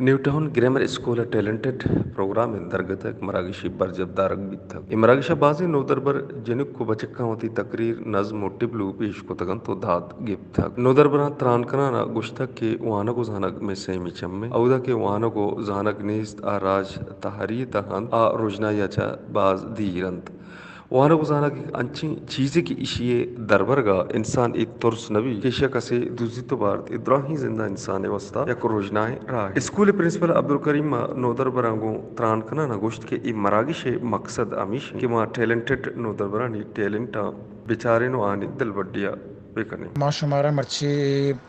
Newtown Grammar School talented program अंतर्गत मरागशी बरजबदारक बित्थक इमरागिशा बाजी नोदरबर जनुक को बचक्का होती तकरीर नज्म और टिबलू पेश को तगन तो धात गिफ्थक नोदरबरा त्रानकना ना गुश्तक के वाना को जानक में से मिचम्मे औदा के वाना को जानक निस्त आ राज तहरी तहन आ रोजना याचा बाज दीरंत वाना को जाना की अंची चीज़ें की इशिए दरबरगा इंसान एक तुर्स नबी केशा कसे दूसरी तो बार इब्राहिम जिंदा इंसान वस्ता या को रोजनाए रहा स्कूल प्रिंसिपल अब्दुल करीम नोदर बरांगो त्रान कना ना गोश्त के मरागिश मकसद अमीश कि माँ टैलेंटेड नोदर बरानी टैलेंट बेचारे नो आने दिल बड्डिया बेकने माशुमारा मर्ची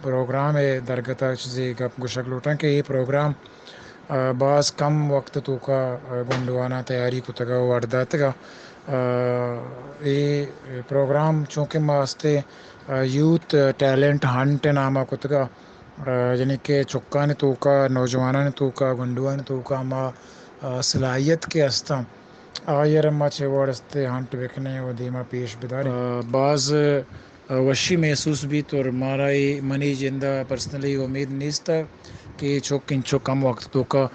प्रोग्राम है दरगता चीज़ें गप गुशक लूटा के ये प्रोग्राम बास कम वक्त तो का गुंडवाना तैयारी को तगा वारदा तगा ये प्रोग्राम चूँकि मास्ते यूथ टैलेंट हंट नामा को तगा यानी कि चुक्का ने तो का नौजवाना ने तो का गुंडवा ने तो का मा सलाहियत के अस्ता आयर मा छे वारस्ते हंट बेकने वो दीमा पेश बिदारे बाज वशी महसूस भी तो हमारा ये मनी जिंदा पर्सनली उम्मीद नहीं था कि किंचो कम वक्त तो का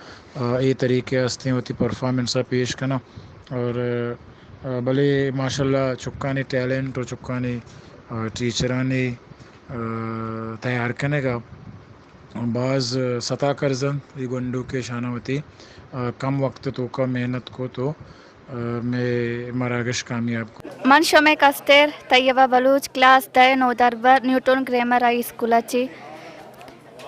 ये तरीके हस्ते होती परफॉर्मेंस पेश करना और भले माशाल्लाह चुक्का ने टैलेंट और चुक्का ने टीचर ने तैयार करने का बाज़ सता करजन ये गुंडू के शाना होती कम वक्त तो का मेहनत को तो मैं मरागश कामयाब मन शमे कस्टेर तैयबा बलूच क्लास 10 नोदरबर न्यूटन ग्रामर हाई स्कूलाची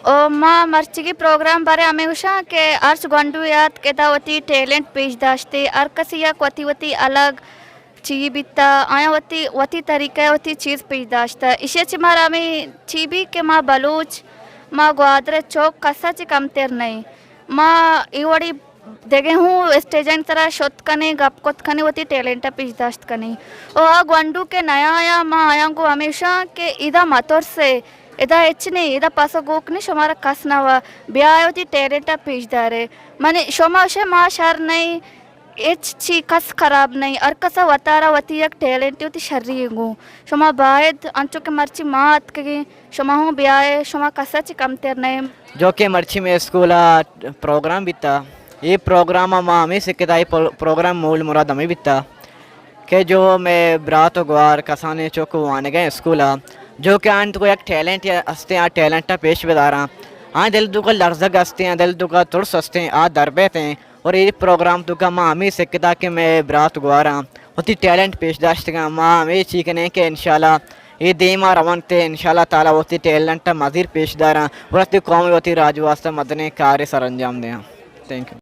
ओ माँ मर्ची प्रोग्राम बारे हमें उषा के अर्श गंडू याद के दावती टैलेंट पेश दाश्ते अर्कसी या वती अलग ची बिता आया वती तरीका वती चीज़ पेश दाश्ता इसे चिमारा में चीबी के माँ बलूच माँ ग्वादरे चौक कसा ची कम तेर नहीं माँ इवड़ी देखे हूँ स्टेजन तरह शोत कने गपकोत कने होती टैलेंट पेश दाश्त कने ओ गंडू के नया आया माँ आया को हमेशा के इदा मतोर से इदा इच्छने इदा पासो गोक ने शमारा कस ना हुआ ब्याह होती टैलेंट पेश दारे माने शोमा उसे माँ शर नहीं इच ची कस खराब नहीं और कसा वतारा वती एक टैलेंट होती शर्री गो शमा बायद अंचो के मर्ची मात के शमा हूँ ब्याह शमा कसा ची कम तेर नहीं जो के मर्ची में स्कूल प्रोग्राम बिता ये प्रोग्राम हमें सिक्किता प्रोग्राम मूल मुराद हमें बिता के जो मैं ब्रात गुआर कसाने चौको आने गए स्कूल जो कि आन तो एक टैलेंट या हस्ते आ टैलेंट पेश बदारा हाँ दिल दुका लर्जक हस्ते हैं दिल दुका तुर्स हस्ते हैं आ दरबे थे और ये प्रोग्राम तो का माँ हमें सिक्किता कि मैं ब्रात गुआरा होती टैलेंट पेश दाश्त का माँ हमें चीखने के इंशाल्लाह ये देमा रवन थे इंशाल्लाह ताला होती टैलेंट मज़ीद पेश दारा और कौमी होती राज वास्ता मदने कार्य सर अंजाम दें थैंक यू